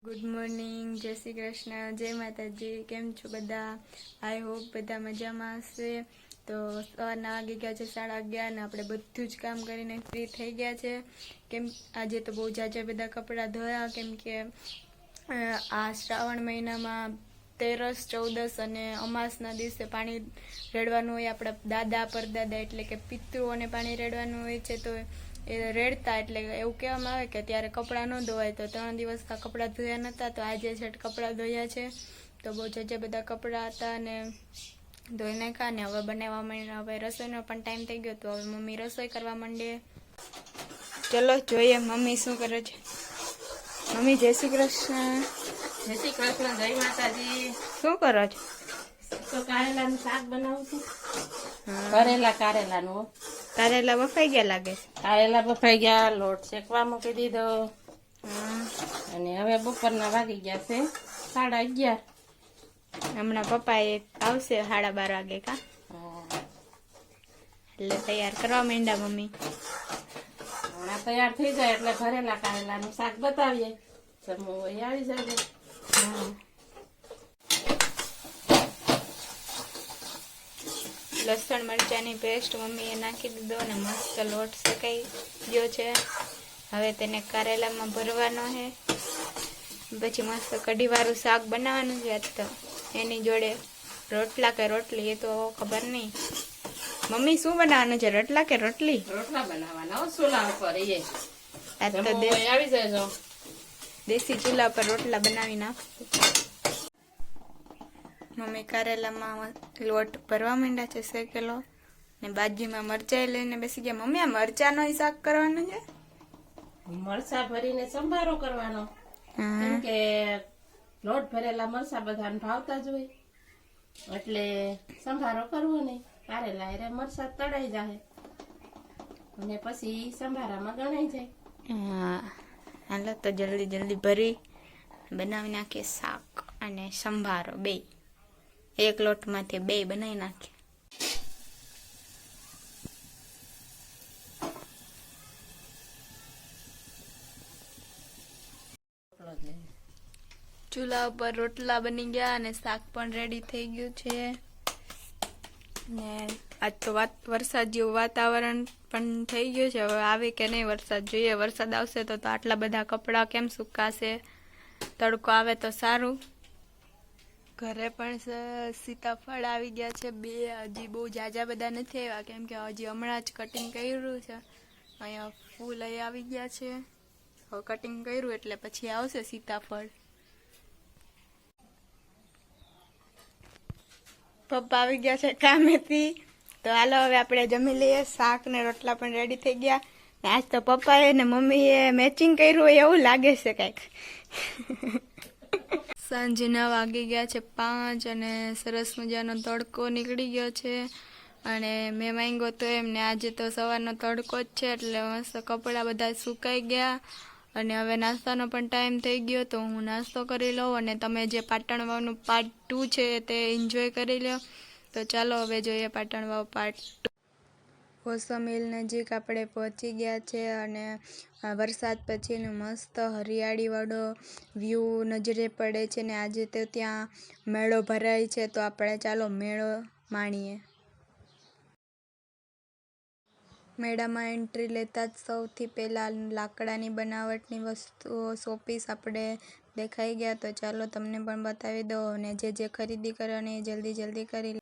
Good morning, જય શ્રી કૃષ્ણ, જય માતાજી. કેમ છો બધા? આઈ હોપ બધા મજામાં હશે. તો સવારના વાગી ગયા છે 11:30 ને આપણે બધું જ કામ કરીને ફ્રી થઈ ગયા છે. કેમ આજે તો બહુ જાજા બધા કપડાં ધોયા, કેમ કે આ શ્રાવણ મહિનામાં 13, 14 અને અમાસના દિવસે પાણી રેડવાનું હોય. આપણા દાદા પરદાદા એટલે કે પિતૃઓને પાણી રેડવાનું હોય છે. તો એ રેડતા એટલે એવું કહેવામાં આવે કે ત્યારે કપડાં ન ધોવાય. તો 3 દિવસ કપડાં ધોયા નહોતા, તો આજે છે કપડાં ધોયા છે. તો બહુ જાજા બધા કપડાં હતા અને ધોઈ નાખ્યા. ને હવે બનાવવા માંડે. હવે રસોઈનો પણ ટાઈમ થઈ ગયો, તો હવે મમ્મી રસોઈ કરવા માંડે. ચલો જોઈએ મમ્મી શું કરે છે. મમ્મી જય શ્રી કૃષ્ણ. જય શ્રી કૃષ્ણ, જય માતાજી. શું કરો છો? તો કારેલાનું શાક બનાવું છું. કારેલાનું. કારેલા બફાઈ ગયા લાગે છે. કારેલા બફાઈ ગયા, લોટ શેકવા મૂકી દીધો. અને હવે બપોરના વાગી ગયા છે 11:30. હમણાં પપ્પા એ આવશે 12:30 વાગે કા, એટલે તૈયાર કરવા માંડ્યા મમ્મી. હમણાં તૈયાર થઈ જાય એટલે ભરેલા કારેલાનું શાક બતાવીએ. જમવું હોય આવી જાય. લસણ મરચાંની પેસ્ટ મમ્મીએ નાખી દીધો અને મસ્ત લોટ શેકાઈ ગયો છે. હવે તેને કારેલામાં ભરવાનો છે. પછી મસ્ત કઢીવાળું શાક બનાવવાનું છે. તો એની જોડે રોટલા કે રોટલી એ તો ખબર નહીં. મમ્મી શું બનાવવાનું છે, રોટલા કે રોટલી? રોટલા બનાવવાના ચૂલા ઉપર. આજ તો આવી જાય. દેશી ચૂલા પર રોટલા બનાવી નાખું. મમ્મી કારેલામાં લોટ ભરવા માંડ્યા છે શેકેલો, ને બાજુમાં મરચાં લઈને બેસી ગયા. મમ્મી આ મરચાંનો શાક કરવાનો છે? મરચા ભરીને સંભારો કરવાનો. કેમ કે લોટ ભરેલા મરચા બધાને ભાવતા જ હોય, એટલે સંભારો કરવો નહીં. કારેલા એટલે મરચા તળાઈ જાય અને પછી સંભારામાં ગણાઈ જાય. હાલો તો જલ્દી ભરી બનાવી નાખીએ શાક અને સંભારો બે. એક લોટમાંથી બે બનાવી નાખીએ. ચૂલા ઉપર રોટલા બની ગયા અને શાક પણ રેડી થઈ ગયું છે. ને આજ તો વરસાદ જેવું વાતાવરણ પણ થઈ ગયું છે. હવે આવે કે નહીં વરસાદ, જોઈએ. વરસાદ આવશે તો આટલા બધા કપડાં કેમ સુકાશે? તડકો આવે તો સારું. ઘરે પણ સીતાફળ આવી ગયા છે 2. હજી બહુ જાજા બધા નથી આવ્યા, કેમ કે હજી હમણાં જ કટિંગ કર્યું છે. અહીંયા ફૂલ અહીં આવી ગયા છે. હવે કટિંગ કર્યું એટલે પછી આવશે સીતાફળ. પપ્પા આવી ગયા છે કામેથી. તો હાલો હવે આપણે જમી લઈએ. શાક ને રોટલા પણ રેડી થઈ ગયા. આજ તો પપ્પાએ ને મમ્મીએ મેચિંગ કર્યું હોય એવું લાગે છે કંઈક. સાંજના વાગી ગયા છે 5 અને સરસ મજાનો તડકો નીકળી ગયો છે. અને મેં માંગ્યો તો એમને આજે તો સવારનો તડકો જ છે, એટલે મસ્ત કપડાં બધા સુકાઈ ગયા. અને હવે નાસ્તાનો પણ ટાઈમ થઈ ગયો, તો હું નાસ્તો કરી લઉં અને તમે જે પાટણ વાવનું પાર્ટ 2 છે તે એન્જોય કરી લો. તો ચાલો હવે જોઈએ પાટણ વાવ પાર્ટ 2. કોસમ હિલ નજીક આપણે પહોંચી ગયા છે અને વરસાદ પછીનો મસ્ત હરિયાળીવાળો વ્યૂ નજરે પડે છે. ને આજે તો ત્યાં મેળો ભરાય છે, તો આપણે ચાલો મેળો માણીએ. મેળામાં એન્ટ્રી લેતા જ સૌથી પહેલાં લાકડાની બનાવટની વસ્તુઓ શોપીસ આપણે દેખાઈ ગયા. તો ચાલો તમને પણ બતાવી દો, અને જે ખરીદી કરવાની એ જલ્દી કરી લો.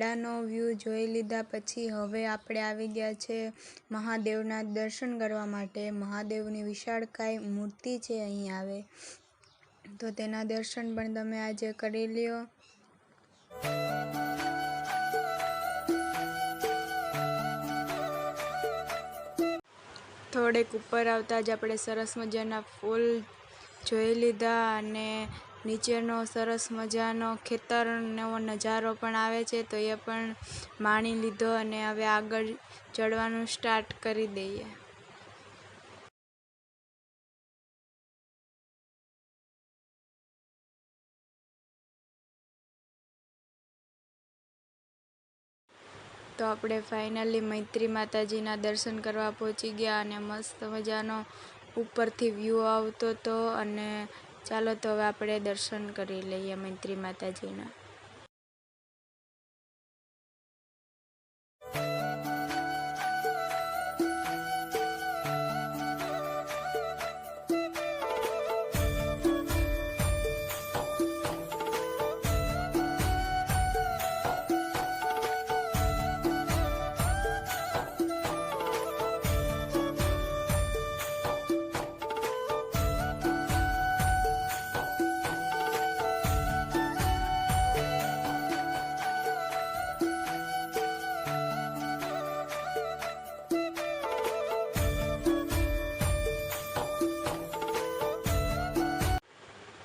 પહેલાંનો વ્યૂ જોઈ લીધા પછી હવે આપણે આવી ગયા છે મહાદેવના દર્શન કરવા માટે. મહાદેવની વિશાળકાય મૂર્તિ છે અહીં આવે, તો તેના દર્શન પણ તમે આજે કરી લ્યો. થોડેક ઉપર આવતા જ આપણે સરસ મજાના ફૂલ જોઈ લીધા અને નીચેનો સરસ મજાનો ખેતરનો નજારો પણ આવે છે, તો એ પણ માણી લીધો અને હવે આગળ ચડવાનું સ્ટાર્ટ કરી દઈએ. તો આપણે ફાઇનલી મૈત્રી માતાજીના દર્શન કરવા પહોંચી ગયા અને મસ્ત મજાનો ઉપરથી વ્યૂ આવતો હતો. અને ચાલો તો હવે આપણે દર્શન કરી લઈએ મૈત્રી માતાજીના.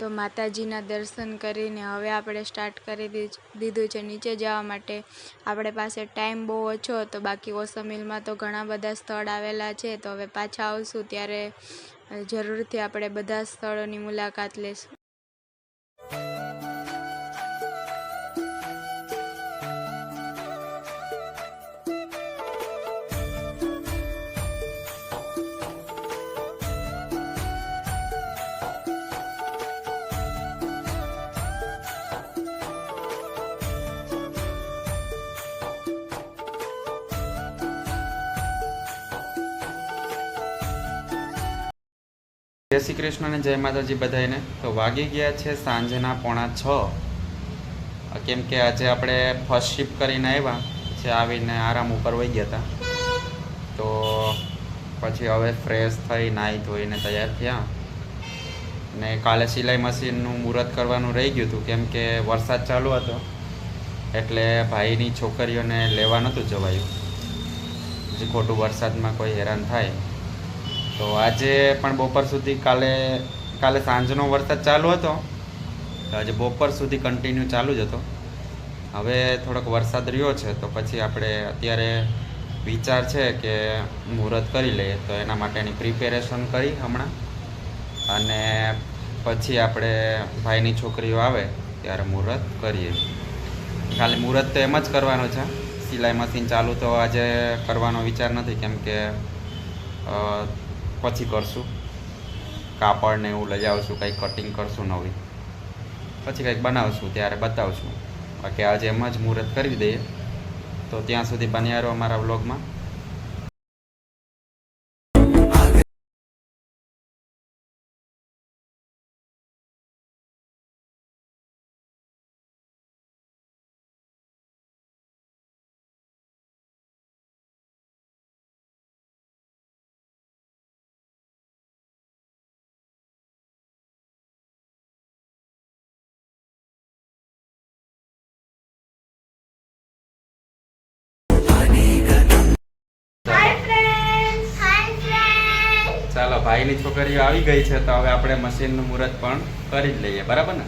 તો માતાજીના દર્શન કરીને હવે આપણે સ્ટાર્ટ કરી દીધું છે નીચે જવા માટે. આપણે પાસે ટાઈમ બહુ ઓછો હતો, બાકી ઓસમીલમાં તો ઘણા બધા સ્થળ આવેલા છે. તો હવે પાછા આવશું ત્યારે જરૂરથી આપણે બધા સ્થળોની મુલાકાત લેશું. જય શ્રી કૃષ્ણ અને જય માતાજી બધાને. તો વાગી ગયા છે સાંજના 5:45. કેમ કે આજે આપણે ફર્સ્ટ શિફ્ટ કરીને આવ્યા છે, આવીને આરામ ઉપર વહી ગયા હતા. તો પછી હવે ફ્રેશ થઈ નાહી ધોઈને તૈયાર થયા. ને કાલે સિલાઈ મશીનનું મુહૂર્ત કરવાનું રહી ગયું હતું, કેમ કે વરસાદ ચાલુ હતો એટલે ભાઈની છોકરીઓને લેવા નહોતું જવાયું. જે ખોટું વરસાદમાં કોઈ હેરાન થાય. તો આજે પણ બપોર સુધી કાલે સાંજનો વરસાદ ચાલુ હતો, તો આજે બપોર સુધી કન્ટિન્યુ ચાલુ જ હતો. હવે થોડોક વરસાદ રહ્યો છે, તો પછી આપણે અત્યારે વિચાર છે કે મુહૂર્ત કરી લઈએ. તો એના માટેની પ્રિપેરેશન કરી હમણાં, અને પછી આપણે ભાઈની છોકરીઓ આવે ત્યારે મુહૂર્ત કરીએ. ખાલી મુહૂર્ત તો એમ જ કરવાનું છે, સિલાઈ મશીન ચાલુ તો આજે કરવાનો વિચાર નથી, કેમ કે પછી કરશું. કાપડ ને એવું લઈ આવશું, કંઈક કટિંગ કરશું નવી, પછી કંઈક બનાવશું ત્યારે બતાવશું. બાકી આજે એમ જ મુહૂર્ત કરી દઈએ. તો ત્યાં સુધી બન્યા રહો અમારા વ્લોગમાં. ચાલો, ભાઈની છોકરીઓ આવી ગઈ છે, તો હવે આપણે મશીનનું મુહૂર્ત પણ કરી જ લઈએ. બરાબર ને?